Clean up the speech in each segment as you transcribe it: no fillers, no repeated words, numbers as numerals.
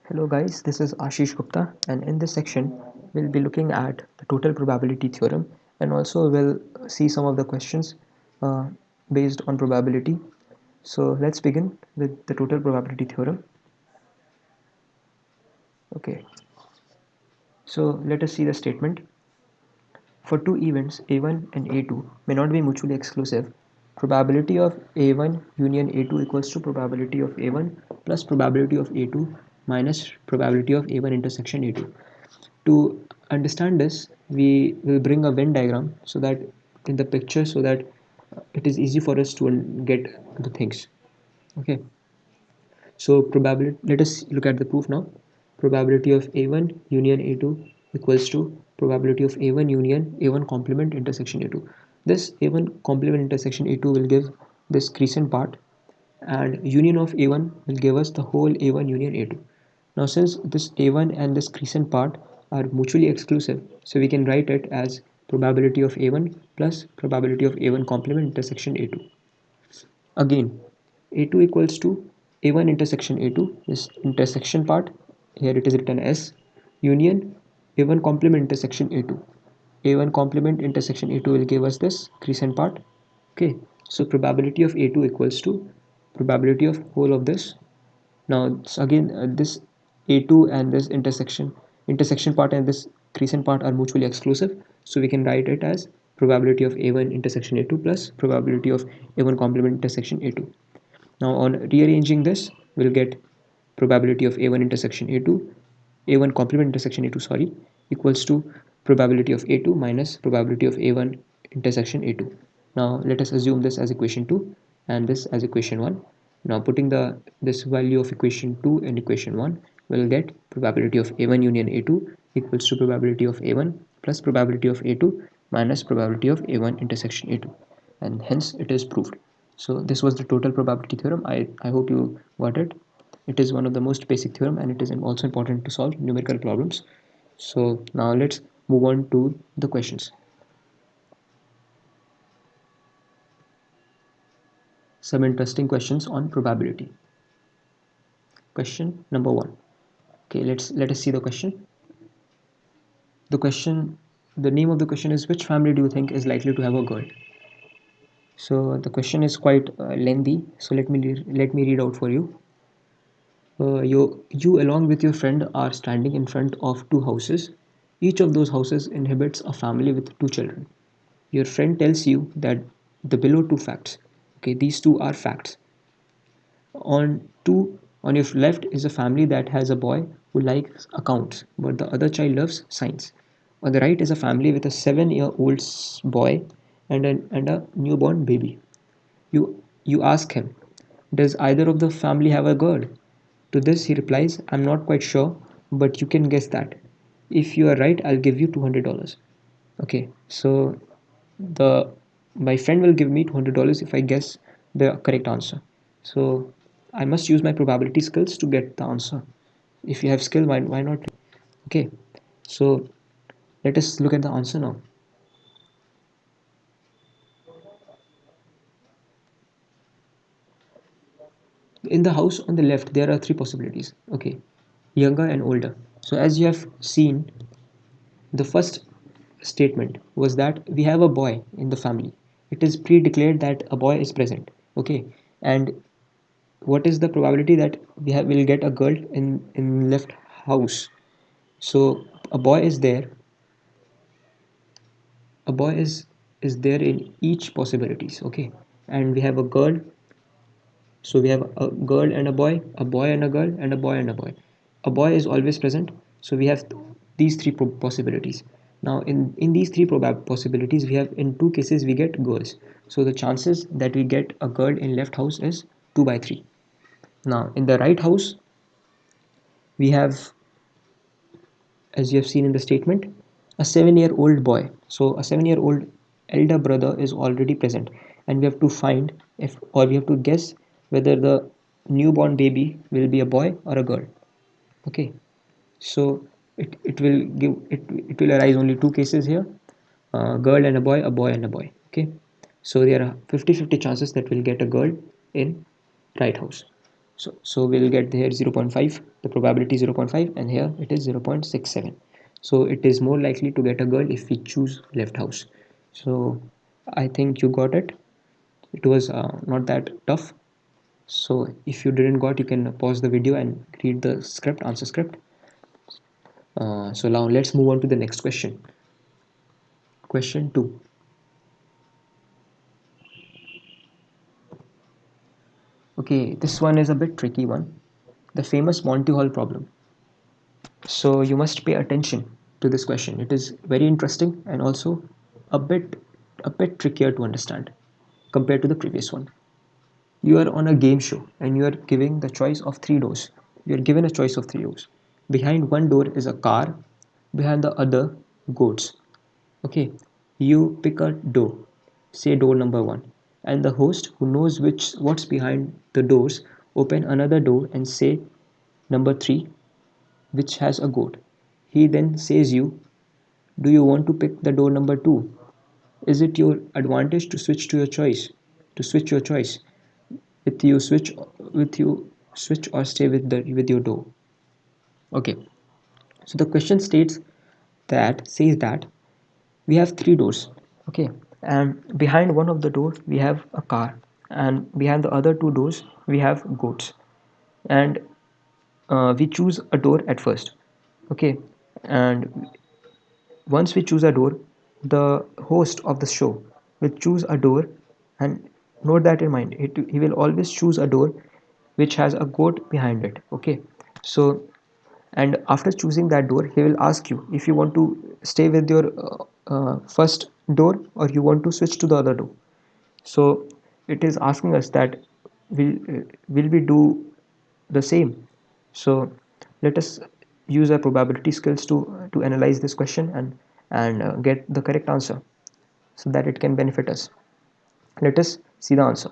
Hello guys, this is Ashish Gupta, and in this section we'll be looking at the total probability theorem, and also we'll see some of the questions uh, based on probability. So let's begin with the total probability theorem. Okay, so let us see the statement. For two events A1 and A2 may not be mutually exclusive, probability of A1 union A2 equals to probability of A1 plus probability of A2 minus probability of A1 intersection A2. To understand this, we will bring a Venn diagram so that in the picture, so that it is easy for us to get the things. Okay, so probability, let us look at the proof now. Probability of A1 union A2 equals to probability of A1 union A1 complement intersection A2. This A1 complement intersection A2 will give this crescent part, and union of A1 will give us the whole A1 union A2. Now since this A1 and this crescent part are mutually exclusive, so we can write it as probability of A1 plus probability of A1 complement intersection A2. Again, A2 equals to A1 intersection A2, this intersection part, here it is written as union A1 complement intersection A2. A1 complement intersection A2 will give us this crescent part. Okay, so probability of A2 equals to probability of whole of this. Now again, this A2 and this intersection part and this crescent part are mutually exclusive, so we can write it as probability of A1 intersection A2 plus probability of A1 complement intersection A2. Now on rearranging this, we'll get probability of A1 intersection A2, A1 complement intersection A2, sorry, equals to probability of A2 minus probability of A1 intersection A2. Now let us assume this as equation 2 and this as equation 1. Now putting the this value of equation 2 and equation 1, we'll get probability of A1 union A2 equals to probability of A1 plus probability of A2 minus probability of A1 intersection A2, and hence it is proved. So this was the total probability theorem. I hope you got it. It is one of the most basic theorem, and it is also important to solve numerical problems. So now let's move on to the questions. Some interesting questions on probability. Question number 1. Okay, let us see the question. The name of the question is, which family do you think is likely to have a girl? So the question is quite lengthy. So let me read out for you. You along with your friend are standing in front of two houses. Each of those houses inhabits a family with two children. Your friend tells you that the below two facts. Okay, these two are facts. On your left is a family that has a boy who likes accounts, but the other child loves science. On the right is a family with a 7-year-old boy and a newborn baby. You ask him, does either of the family have a girl? To this he replies, I'm not quite sure, but you can guess that. If you are right, I'll give you $200. Okay, so the my friend will give me $200 if I guess the correct answer. So I must use my probability skills to get the answer. If you have skill, why not? Okay, so let us look at the answer now. In the house on the left, there are three possibilities. Okay, younger and older. So as you have seen, the first statement was that we have a boy in the family. It is pre-declared that a boy is present. Okay, and what is the probability that will get a girl in left house? So a boy is there. A boy is there in each possibilities. Okay, and we have a girl. So we have a girl and a boy and a girl, and a boy and a boy. A boy is always present. So we have these three possibilities. Now in these three possibilities, we have in two cases we get girls. So the chances that we get a girl in left house is 2 by 3. Now in the right house, we have, as you have seen in the statement, a 7-year-old boy. So a 7-year-old elder brother is already present, and we have to find if, or we have to guess whether the newborn baby will be a boy or a girl. Okay, so it will give it will arise only two cases here, a girl and a boy and a boy. Okay, so there are 50-50 chances that we'll get a girl in right house. So we'll get here 0.5, the probability is 0.5, and here it is 0.67. So it is more likely to get a girl if we choose left house. So I think you got it. It was not that tough. So if you didn't got, you can pause the video and read the script, answer script. So now let's move on to the next question. Question 2. Okay, this one is a bit tricky one. The famous Monty Hall problem. So you must pay attention to this question. It is very interesting and also a bit trickier to understand compared to the previous one. You are on a game show and you are giving the choice of three doors. You are given a choice of three doors. Behind one door is a car, behind the other goats. Okay, you pick a door, say door number 1, and the host who knows what's behind the doors open another door and say number 3, which has a goat. He then says you, do you want to pick the door number 2? Is it your advantage to switch to your choice? To switch your choice? With you switch or stay with your door. Okay. So the question says that we have three doors. Okay. And behind one of the doors we have a car. And behind the other two doors we have goats. And we choose a door at first. Okay. And once we choose a door, the host of the show will choose a door, and note that in mind. He will always choose a door which has a goat behind it. Okay, so and after choosing that door, he will ask you if you want to stay with your first door or you want to switch to the other door. So it is asking us that will we do the same? So let us use our probability skills to analyze this question and get the correct answer so that it can benefit us. Let us see the answer.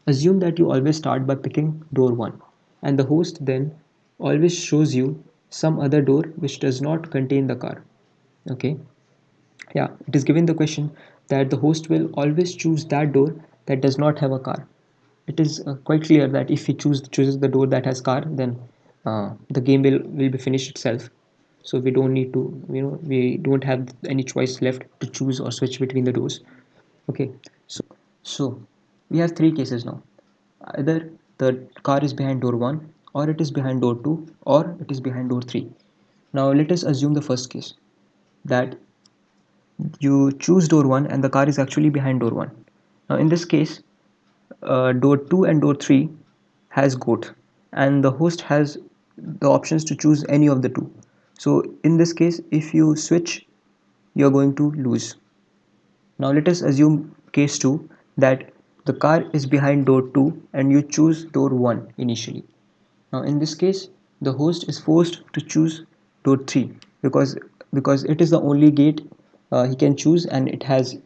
Assume that you always start by picking door 1 and the host then always shows you some other door which does not contain the car. Okay, yeah, it is given the question that the host will always choose that door that does not have a car. It is quite clear that if he chooses the door that has car, then the game will be finished itself. So we don't need to, we don't have any choice left to choose or switch between the doors. Okay, so we have three cases now. Either the car is behind door 1, or it is behind door 2, or it is behind door 3. Now let us assume the first case, that you choose door 1 and the car is actually behind door 1. Now in this case, door 2 and door 3 has goat, and the host has the options to choose any of the two. So in this case, if you switch, you're going to lose. Now let us assume case 2, that the car is behind door 2 and you choose door 1 initially. Now in this case, the host is forced to choose door 3 because it is the only gate he can choose and it has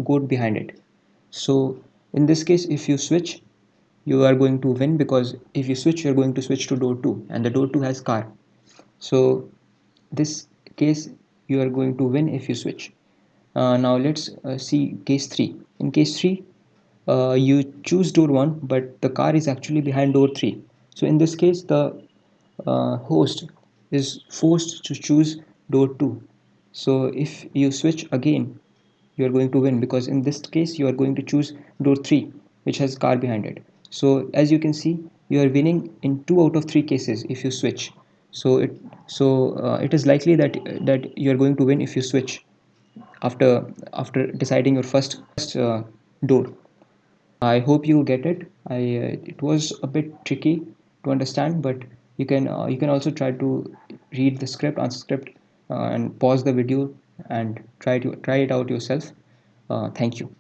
goat behind it. So in this case, if you switch, you are going to win, because if you switch, you are going to switch to door 2 and the door 2 has car. So this case, you are going to win if you switch. Now let's see case 3. In case 3, you choose door 1 but the car is actually behind door 3. So in this case, the host is forced to choose door 2. So if you switch again, you are going to win, because in this case you are going to choose door 3 which has car behind it. So as you can see, you are winning in 2 out of 3 cases if you switch. So it is likely that you are going to win if you switch after deciding your first door. I hope you get it. It was a bit tricky to understand, but you can also try to read the script, answer script, and pause the video and try it out yourself. Thank you.